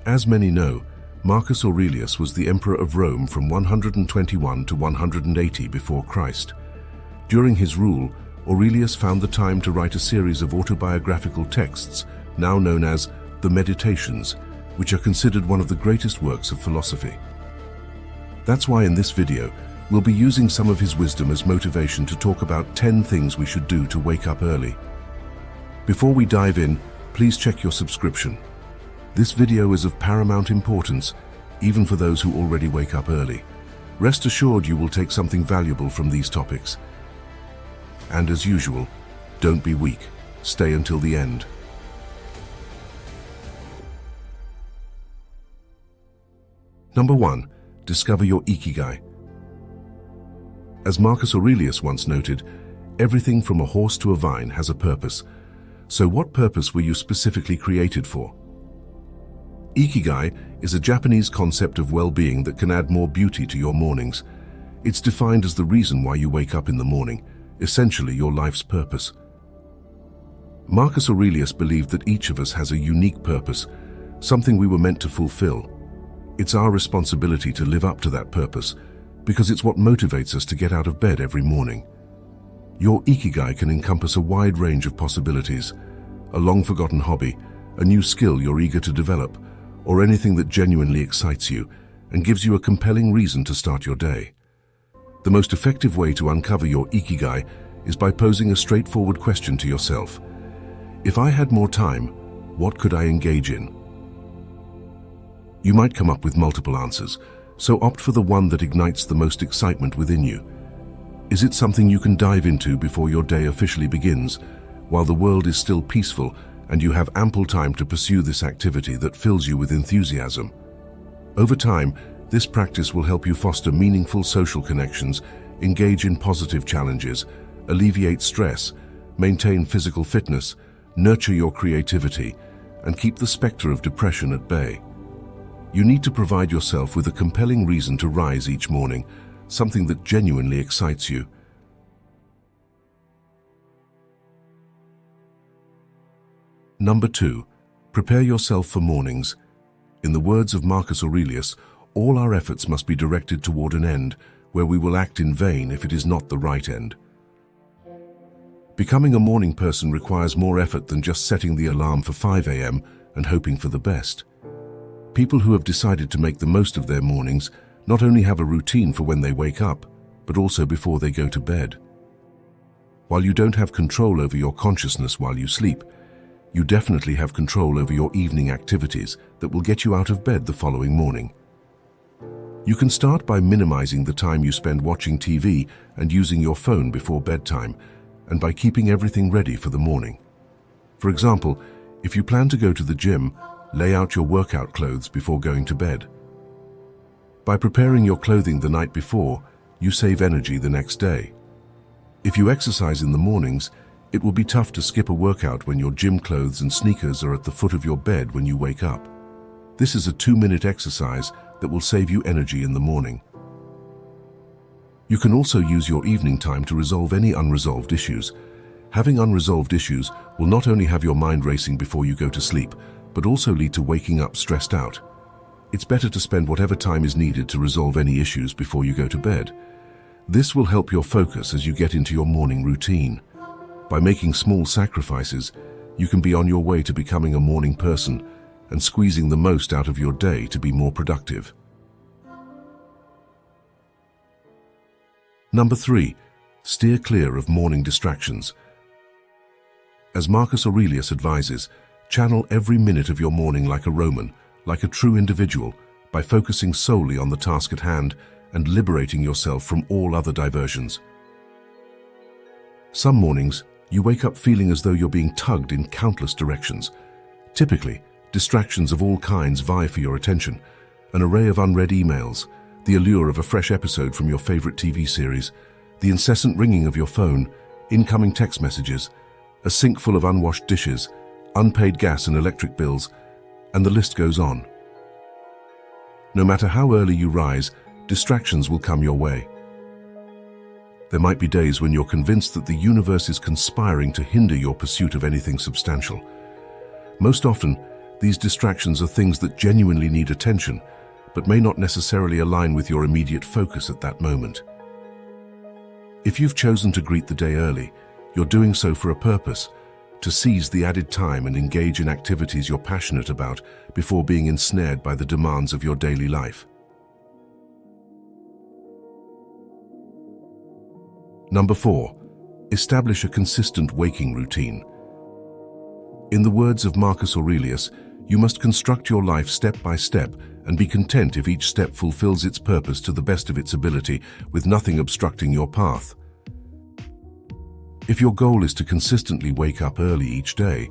As many know, Marcus Aurelius was the emperor of Rome from 121 to 180 before Christ. During his rule, Aurelius found the time to write a series of autobiographical texts, now known as the Meditations, which are considered one of the greatest works of philosophy. That's why in this video, we'll be using some of his wisdom as motivation to talk about 10 things we should do to wake up early. Before we dive in, please check your subscription. This video is of paramount importance, even for those who already wake up early. Rest assured you will take something valuable from these topics. And as usual, don't be weak. Stay until the end. Number 1. Discover your ikigai. As Marcus Aurelius once noted, everything from a horse to a vine has a purpose. So what purpose were you specifically created for? Ikigai is a Japanese concept of well-being that can add more beauty to your mornings. It's defined as the reason why you wake up in the morning, essentially your life's purpose. Marcus Aurelius believed that each of us has a unique purpose, something we were meant to fulfill. It's our responsibility to live up to that purpose, because it's what motivates us to get out of bed every morning. Your ikigai can encompass a wide range of possibilities: a long-forgotten hobby, a new skill you're eager to develop, or anything that genuinely excites you and gives you a compelling reason to start your day. The most effective way to uncover your ikigai is by posing a straightforward question to yourself. If I had more time, what could I engage in? You might come up with multiple answers, so opt for the one that ignites the most excitement within you. Is it something you can dive into before your day officially begins, while the world is still peaceful and you have ample time to pursue this activity that fills you with enthusiasm? Over time, this practice will help you foster meaningful social connections, engage in positive challenges, alleviate stress, maintain physical fitness, nurture your creativity, and keep the specter of depression at bay. You need to provide yourself with a compelling reason to rise each morning, something that genuinely excites you. Number 2. Prepare yourself for mornings. In the words of Marcus Aurelius, all our efforts must be directed toward an end, where we will act in vain if it is not the right end. Becoming a morning person requires more effort than just setting the alarm for 5 a.m. and hoping for the best. People who have decided to make the most of their mornings not only have a routine for when they wake up, but also before they go to bed. While you don't have control over your consciousness while you sleep, you definitely have control over your evening activities that will get you out of bed the following morning. You can start by minimizing the time you spend watching TV and using your phone before bedtime, and by keeping everything ready for the morning. For example, if you plan to go to the gym, lay out your workout clothes before going to bed. By preparing your clothing the night before, you save energy the next day. If you exercise in the mornings, it will be tough to skip a workout when your gym clothes and sneakers are at the foot of your bed when you wake up. This is a 2-minute exercise that will save you energy in the morning. You can also use your evening time to resolve any unresolved issues. Having unresolved issues will not only have your mind racing before you go to sleep, but also lead to waking up stressed out. It's better to spend whatever time is needed to resolve any issues before you go to bed. This will help your focus as you get into your morning routine. By making small sacrifices, you can be on your way to becoming a morning person and squeezing the most out of your day to be more productive. Number 3. Steer clear of morning distractions. As Marcus Aurelius advises, channel every minute of your morning like a Roman, like a true individual, by focusing solely on the task at hand and liberating yourself from all other diversions. Some mornings, you wake up feeling as though you're being tugged in countless directions. Typically, distractions of all kinds vie for your attention: an array of unread emails, the allure of a fresh episode from your favorite TV series, the incessant ringing of your phone, incoming text messages, a sink full of unwashed dishes, unpaid gas and electric bills, and the list goes on. No matter how early you rise, distractions will come your way. There might be days when you're convinced that the universe is conspiring to hinder your pursuit of anything substantial. Most often, These distractions are things that genuinely need attention, but may not necessarily align with your immediate focus at that moment. If you've chosen to greet the day early, you're doing so for a purpose, to seize the added time and engage in activities you're passionate about before being ensnared by the demands of your daily life. Number 4. Establish a consistent waking routine. In the words of Marcus Aurelius, you must construct your life step by step and be content if each step fulfills its purpose to the best of its ability, with nothing obstructing your path. If your goal is to consistently wake up early each day,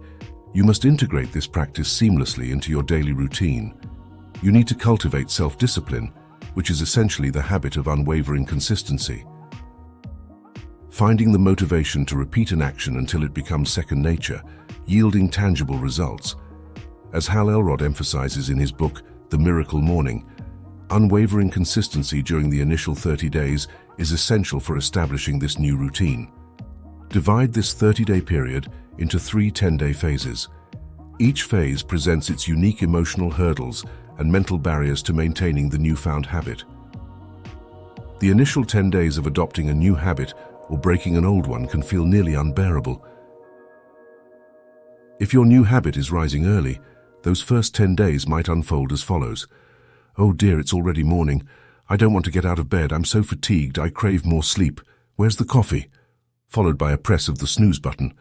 you must integrate this practice seamlessly into your daily routine. You need to cultivate self-discipline, which is essentially the habit of unwavering consistency. Finding the motivation to repeat an action until it becomes second nature, yielding tangible results. As Hal Elrod emphasizes in his book, The Miracle Morning, unwavering consistency during the initial 30 days is essential for establishing this new routine. Divide this 30-day period into 3 10-day phases. Each phase presents its unique emotional hurdles and mental barriers to maintaining the newfound habit. The initial 10 days of adopting a new habit or breaking an old one can feel nearly unbearable. If your new habit is rising early, those first 10 days might unfold as follows. Oh dear, it's already morning. I don't want to get out of bed. I'm so fatigued. I crave more sleep. Where's the coffee? Followed by a press of the snooze button.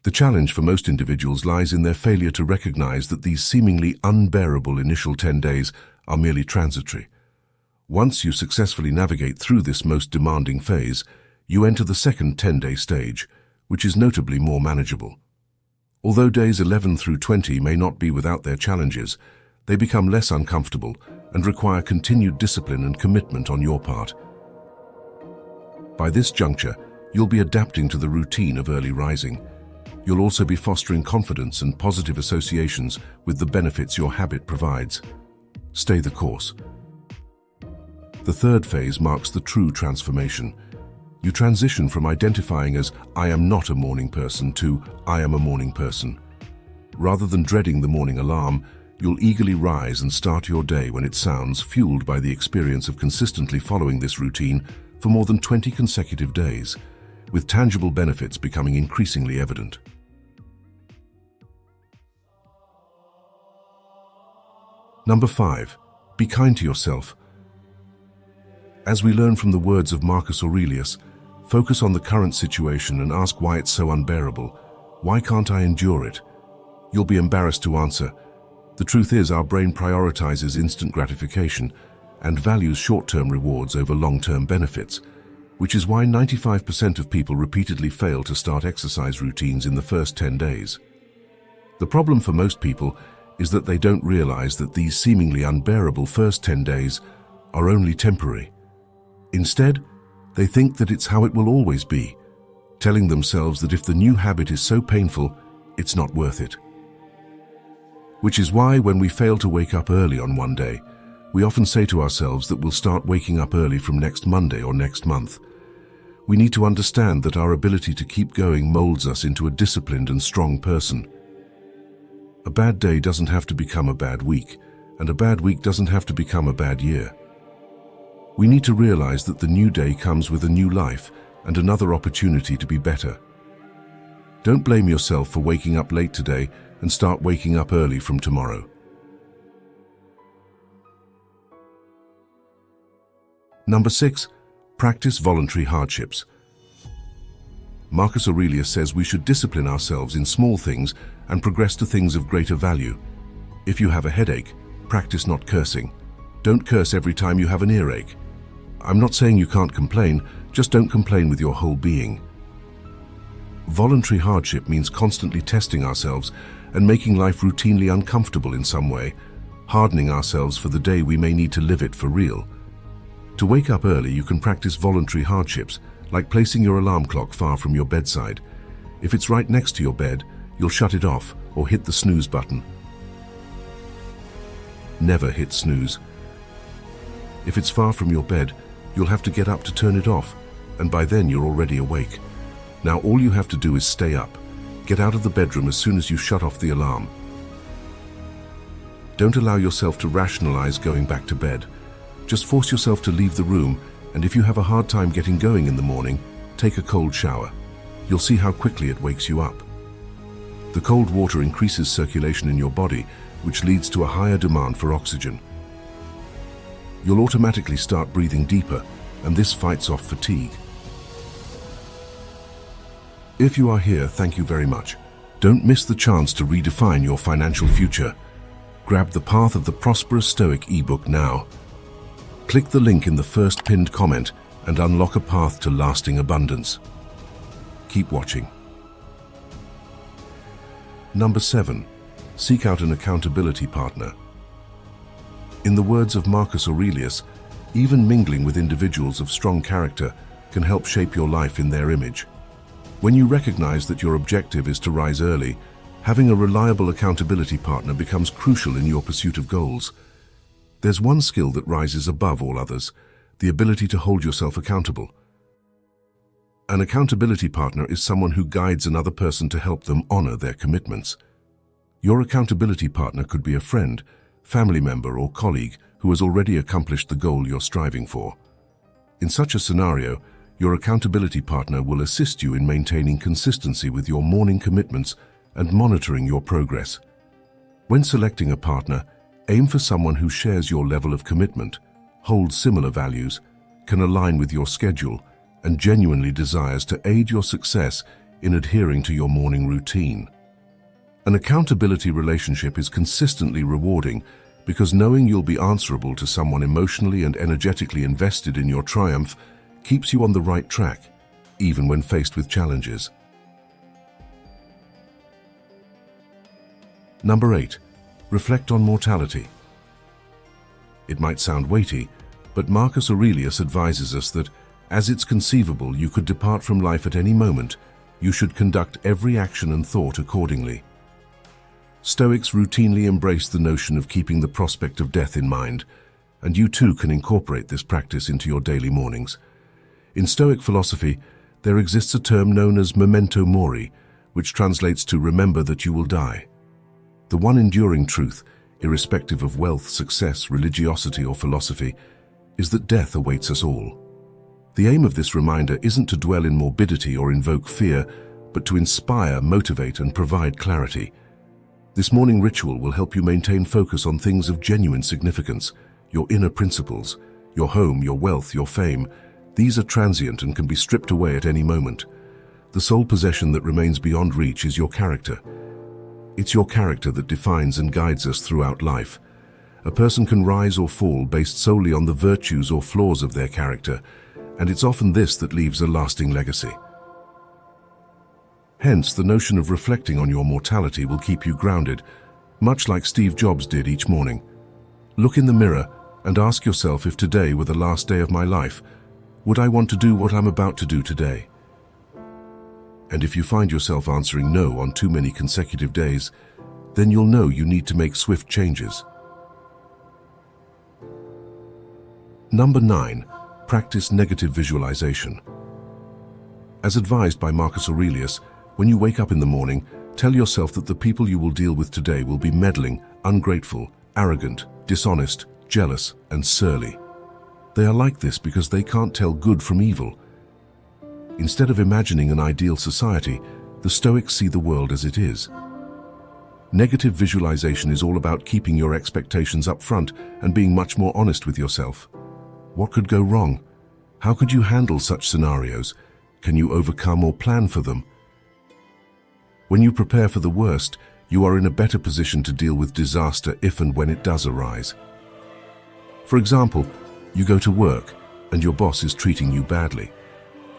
The challenge for most individuals lies in their failure to recognize that these seemingly unbearable initial 10 days are merely transitory. Once you successfully navigate through this most demanding phase, you enter the second 10-day stage, which is notably more manageable. Although days 11 through 20 may not be without their challenges, they become less uncomfortable and require continued discipline and commitment on your part. By this juncture, you'll be adapting to the routine of early rising. You'll also be fostering confidence and positive associations with the benefits your habit provides. Stay the course. The third phase marks the true transformation. You transition from identifying as "I am not a morning person" to "I am a morning person." Rather than dreading the morning alarm, you'll eagerly rise and start your day when it sounds, fueled by the experience of consistently following this routine for more than 20 consecutive days, with tangible benefits becoming increasingly evident. Number 5. Be kind to yourself. As we learn from the words of Marcus Aurelius, focus on the current situation and ask why it's so unbearable. Why can't I endure it? You'll be embarrassed to answer. The truth is, our brain prioritizes instant gratification and values short-term rewards over long-term benefits, which is why 95% of people repeatedly fail to start exercise routines in the first 10 days. The problem for most people is that they don't realize that these seemingly unbearable first 10 days are only temporary. Instead, they think that it's how it will always be, telling themselves that if the new habit is so painful, it's not worth it. Which is why when we fail to wake up early on one day, we often say to ourselves that we'll start waking up early from next Monday or next month. We need to understand that our ability to keep going molds us into a disciplined and strong person. A bad day doesn't have to become a bad week, and a bad week doesn't have to become a bad year. We need to realize that the new day comes with a new life and another opportunity to be better. Don't blame yourself for waking up late today and start waking up early from tomorrow. Number 6. Practice voluntary hardships. Marcus Aurelius says we should discipline ourselves in small things and progress to things of greater value. If you have a headache, practice not cursing. Don't curse every time you have an earache. I'm not saying you can't complain, just don't complain with your whole being. Voluntary hardship means constantly testing ourselves and making life routinely uncomfortable in some way, hardening ourselves for the day we may need to live it for real. To wake up early, you can practice voluntary hardships, like placing your alarm clock far from your bedside. If it's right next to your bed, you'll shut it off or hit the snooze button. Never hit snooze. If it's far from your bed, you'll have to get up to turn it off, and by then you're already awake. Now all you have to do is stay up. Get out of the bedroom as soon as you shut off the alarm. Don't allow yourself to rationalize going back to bed. Just force yourself to leave the room, and if you have a hard time getting going in the morning, take a cold shower. You'll see how quickly it wakes you up. The cold water increases circulation in your body, which leads to a higher demand for oxygen. You'll automatically start breathing deeper, and this fights off fatigue. If you are here, thank you very much. Don't miss the chance to redefine your financial future. Grab the Path of the Prosperous Stoic ebook now. Click the link in the first pinned comment and unlock a path to lasting abundance. Keep watching. Number 7. Seek out an accountability partner. In the words of Marcus Aurelius, even mingling with individuals of strong character can help shape your life in their image. When you recognize that your objective is to rise early, having a reliable accountability partner becomes crucial in your pursuit of goals. There's one skill that rises above all others: the ability to hold yourself accountable. An accountability partner is someone who guides another person to help them honor their commitments. Your accountability partner could be a friend, family member, or colleague who has already accomplished the goal you're striving for. In such a scenario, your accountability partner will assist you in maintaining consistency with your morning commitments and monitoring your progress. When selecting a partner, aim for someone who shares your level of commitment, holds similar values, can align with your schedule, and genuinely desires to aid your success in adhering to your morning routine. An accountability relationship is consistently rewarding because knowing you'll be answerable to someone emotionally and energetically invested in your triumph keeps you on the right track, even when faced with challenges. Number 8. Reflect on mortality. It might sound weighty, but Marcus Aurelius advises us that, as it's conceivable you could depart from life at any moment, you should conduct every action and thought accordingly. Stoics routinely embrace the notion of keeping the prospect of death in mind, and you too can incorporate this practice into your daily mornings. In Stoic philosophy, there exists a term known as memento mori, which translates to remember that you will die. The one enduring truth, irrespective of wealth, success, religiosity, or philosophy, is that death awaits us all. The aim of this reminder isn't to dwell in morbidity or invoke fear, but to inspire, motivate, and provide clarity. This morning ritual will help you maintain focus on things of genuine significance: your inner principles, your home, your wealth, your fame. These are transient and can be stripped away at any moment. The sole possession that remains beyond reach is your character. It's your character that defines and guides us throughout life. A person can rise or fall based solely on the virtues or flaws of their character, and it's often this that leaves a lasting legacy. Hence, the notion of reflecting on your mortality will keep you grounded, much like Steve Jobs did each morning. Look in the mirror and ask yourself, if today were the last day of my life, would I want to do what I'm about to do today? And if you find yourself answering no on too many consecutive days, then you'll know you need to make swift changes. Number 9. Practice negative visualization. As advised by Marcus Aurelius, when you wake up in the morning, tell yourself that the people you will deal with today will be meddling, ungrateful, arrogant, dishonest, jealous, and surly. They are like this because they can't tell good from evil. Instead of imagining an ideal society, the Stoics see the world as it is. Negative visualization is all about keeping your expectations up front and being much more honest with yourself. What could go wrong? How could you handle such scenarios? Can you overcome or plan for them? When you prepare for the worst, you are in a better position to deal with disaster if and when it does arise. For example, you go to work and your boss is treating you badly.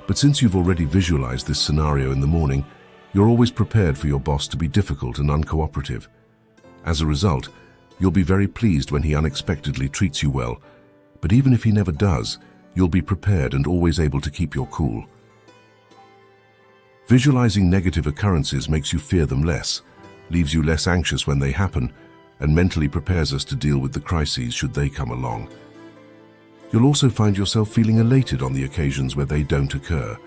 But since you've already visualized this scenario in the morning, you're always prepared for your boss to be difficult and uncooperative. As a result, you'll be very pleased when he unexpectedly treats you well. But even if he never does, you'll be prepared and always able to keep your cool. Visualizing negative occurrences makes you fear them less, leaves you less anxious when they happen, and mentally prepares us to deal with the crises should they come along. You'll also find yourself feeling elated on the occasions where they don't occur.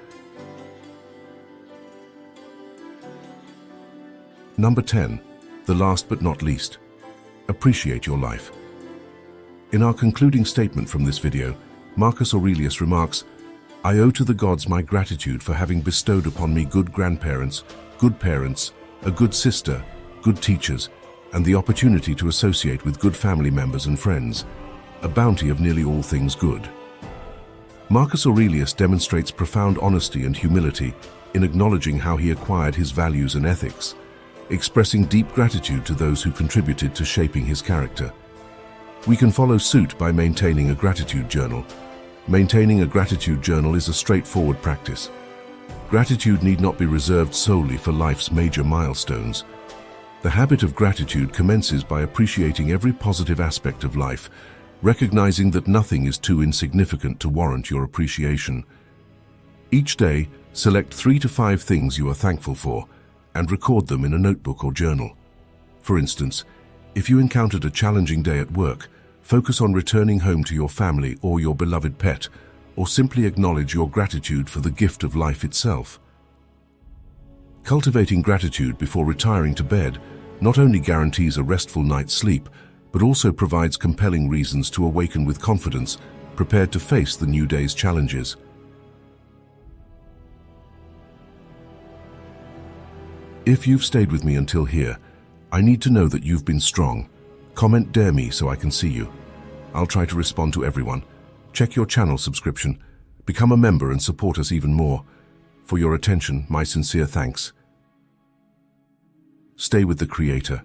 Number 10. The last but not least. Appreciate your life. In our concluding statement from this video, Marcus Aurelius remarks, "I owe to the gods my gratitude for having bestowed upon me good grandparents, good parents, a good sister, good teachers, and the opportunity to associate with good family members and friends, a bounty of nearly all things good." Marcus Aurelius demonstrates profound honesty and humility in acknowledging how he acquired his values and ethics, expressing deep gratitude to those who contributed to shaping his character. We can follow suit by maintaining a gratitude journal. Maintaining a gratitude journal is a straightforward practice. Gratitude need not be reserved solely for life's major milestones. The habit of gratitude commences by appreciating every positive aspect of life, recognizing that nothing is too insignificant to warrant your appreciation. Each day, select 3 to 5 things you are thankful for and record them in a notebook or journal. For instance, if you encountered a challenging day at work, focus on returning home to your family or your beloved pet, or simply acknowledge your gratitude for the gift of life itself. Cultivating gratitude before retiring to bed not only guarantees a restful night's sleep, but also provides compelling reasons to awaken with confidence, prepared to face the new day's challenges. If you've stayed with me until here, I need to know that you've been strong. Comment "Dare me" so I can see you. I'll try to respond to everyone. Check your channel subscription. Become a member and support us even more. For your attention, my sincere thanks. Stay with the Creator.